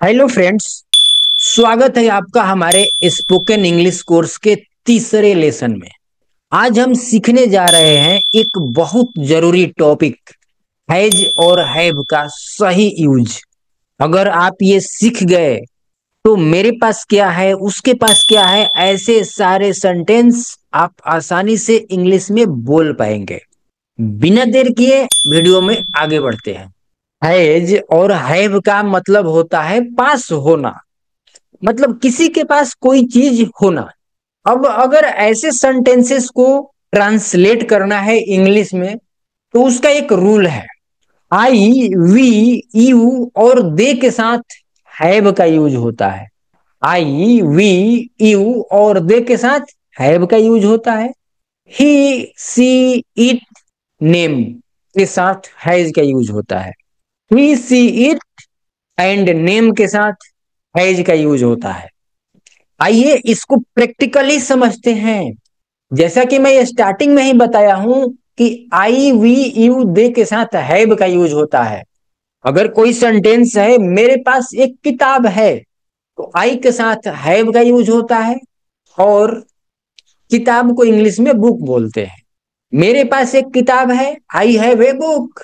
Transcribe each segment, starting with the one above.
Hello friends. स्वागत है आपका हमारे स्पोकन इंग्लिश कोर्स के तीसरे लेसन में। आज हम सीखने जा रहे हैं एक बहुत जरूरी टॉपिक, हैज और हैव का सही यूज। अगर आप ये सीख गए तो मेरे पास क्या है, उसके पास क्या है, ऐसे सारे सेंटेंस आप आसानी से इंग्लिश में बोल पाएंगे। बिना देर किए वीडियो में आगे बढ़ते हैं। हैज और हैव का मतलब होता है पास होना, मतलब किसी के पास कोई चीज होना। अब अगर ऐसे सेंटेंसेस को ट्रांसलेट करना है इंग्लिश में तो उसका एक रूल है। आई, वी, यू और दे के साथ हैव का यूज होता है। आई, वी, यू और दे के साथ हैव का यूज होता है। ही, सी, इट, नेम के साथ हैज का यूज होता है। ही, सी, इट एंड नेम के साथ हैज का यूज होता है। आइए इसको प्रैक्टिकली समझते हैं। जैसा कि मैं स्टार्टिंग में ही बताया हूं कि आई, वी, यू, दे के साथ हैव का यूज होता है। अगर कोई सेंटेंस है, मेरे पास एक किताब है, तो आई के साथ हैव का यूज होता है और किताब को इंग्लिश में बुक बोलते हैं। मेरे पास एक किताब है, I have a book.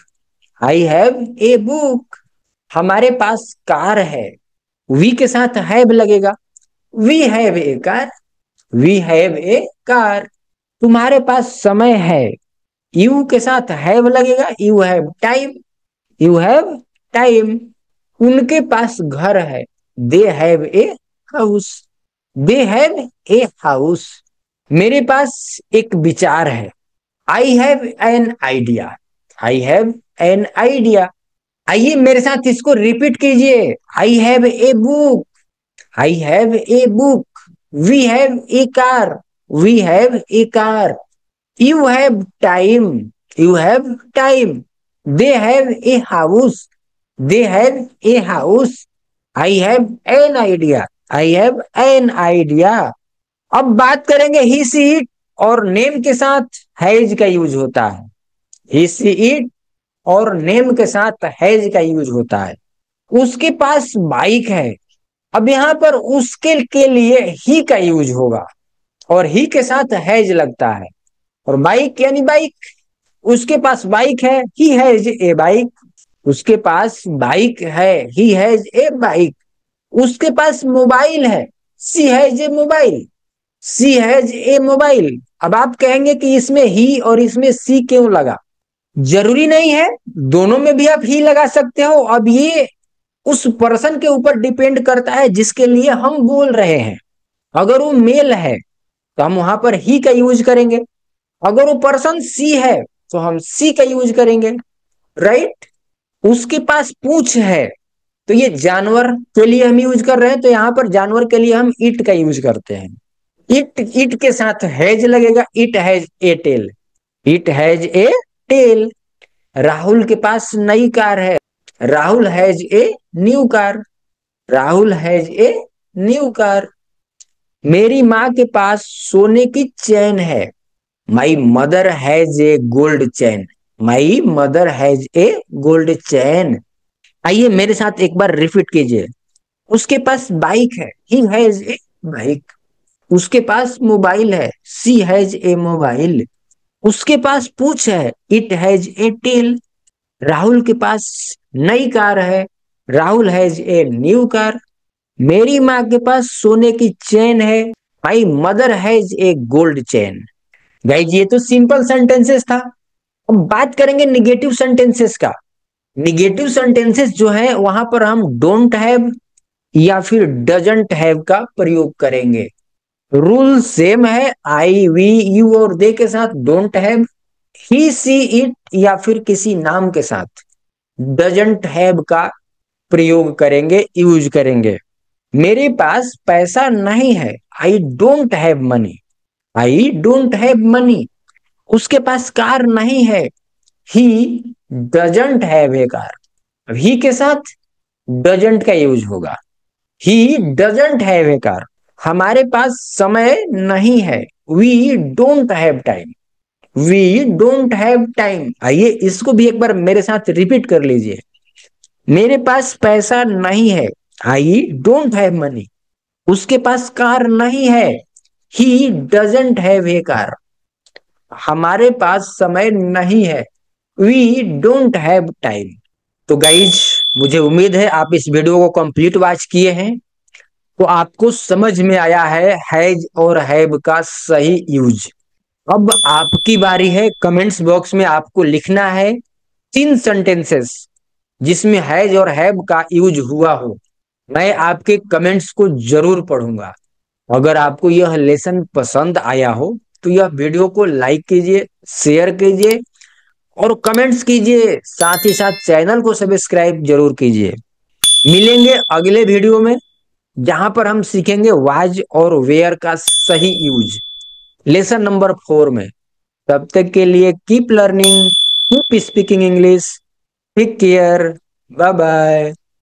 I have a book. हमारे पास कार है, वी के साथ हैव लगेगा, we have a car. We have a car. तुम्हारे पास समय है, यू के साथ हैव लगेगा, you have time. You have time. उनके पास घर है, they have a house. They have a house. मेरे पास एक विचार है, I have an idea. I have an idea. आइए मेरे साथ इसको रिपीट कीजिए। I have a book. I have a book. We have a car. We have a car. You have time. You have time. They have a house. They have a house. I have an idea. I have an idea. अब बात करेंगे ही, she, it और name के साथ has का use होता है। ही, she, it और नेम के साथ हैज का यूज होता है। उसके पास बाइक है। अब यहां पर उसके के लिए ही का यूज होगा और ही के साथ हैज लगता है। और बाइक यानी बाइक। उसके पास बाइक है, ही हैज ए बाइक। उसके पास बाइक है, ही हैज ए बाइक। उसके पास मोबाइल है, she has a mobile. She has a mobile. अब आप कहेंगे कि इसमें ही और इसमें सी क्यों लगा? जरूरी नहीं है, दोनों में भी आप ही लगा सकते हो। अब ये उस पर्सन के ऊपर डिपेंड करता है जिसके लिए हम बोल रहे हैं। अगर वो मेल है तो हम वहां पर ही का यूज करेंगे। अगर वो पर्सन सी है तो हम सी का यूज करेंगे, राइट। उसके पास पूंछ है तो ये जानवर के लिए हम यूज कर रहे हैं, तो यहां पर जानवर के लिए हम इट का यूज करते हैं। इट के साथ हैज लगेगा, it has a tail. It has a tail. Rahul के पास नई कार है, Rahul has a new car. Rahul has a new car. मेरी माँ के पास सोने की चैन है, my mother has a gold chain. My mother has a gold chain. आइए मेरे साथ एक बार रिपीट कीजिए। उसके पास बाइक है, ही हैज ए बाइक। उसके पास मोबाइल है, सी हैज ए मोबाइल। उसके पास पूंछ है, it has a tail. Rahul के पास नई कार है, Rahul has a new car. मेरी माँ के पास सोने की चैन है, my mother has a gold chain. Guys ये तो सिंपल सेंटेंसेस था। अब बात करेंगे निगेटिव सेंटेंसेस का। निगेटिव सेंटेंसेस जो है वहां पर हम डोंट हैव या फिर डजंट हैव का प्रयोग करेंगे। रूल सेम है, आई, वी, यू और दे के साथ don't have. He, she, it या फिर किसी नाम के साथ डजंट हैव का प्रयोग करेंगे, यूज करेंगे। मेरे पास पैसा नहीं है, I don't have money. I don't have money. उसके पास कार नहीं है, he doesn't have a car. अब ही के साथ डजंट का यूज होगा, he doesn't have a car. हमारे पास समय नहीं है, we don't have time. We don't have time. आइए इसको भी एक बार मेरे साथ रिपीट कर लीजिए। मेरे पास पैसा नहीं है, आई डोंट हैव मनी। उसके पास कार नहीं है। He doesn't have a car. हमारे पास समय नहीं है। We don't have time. तो गाइज, मुझे उम्मीद है आप इस वीडियो को कंप्लीट वॉच किए हैं, तो आपको समझ में आया है हैज और हैव का सही यूज। अब आपकी बारी है। कमेंट्स बॉक्स में आपको लिखना है 3 सेंटेंसेस जिसमें हैज और हैव का यूज हुआ हो। मैं आपके कमेंट्स को जरूर पढ़ूंगा। अगर आपको यह लेसन पसंद आया हो तो यह वीडियो को लाइक कीजिए, शेयर कीजिए और कमेंट्स कीजिए। साथ ही साथ चैनल को सब्सक्राइब जरूर कीजिए। मिलेंगे अगले वीडियो में, जहां पर हम सीखेंगे वाज और वेयर का सही यूज, लेसन नंबर 4 में। तब तक के लिए keep learning, keep speaking English. Take care. Bye bye.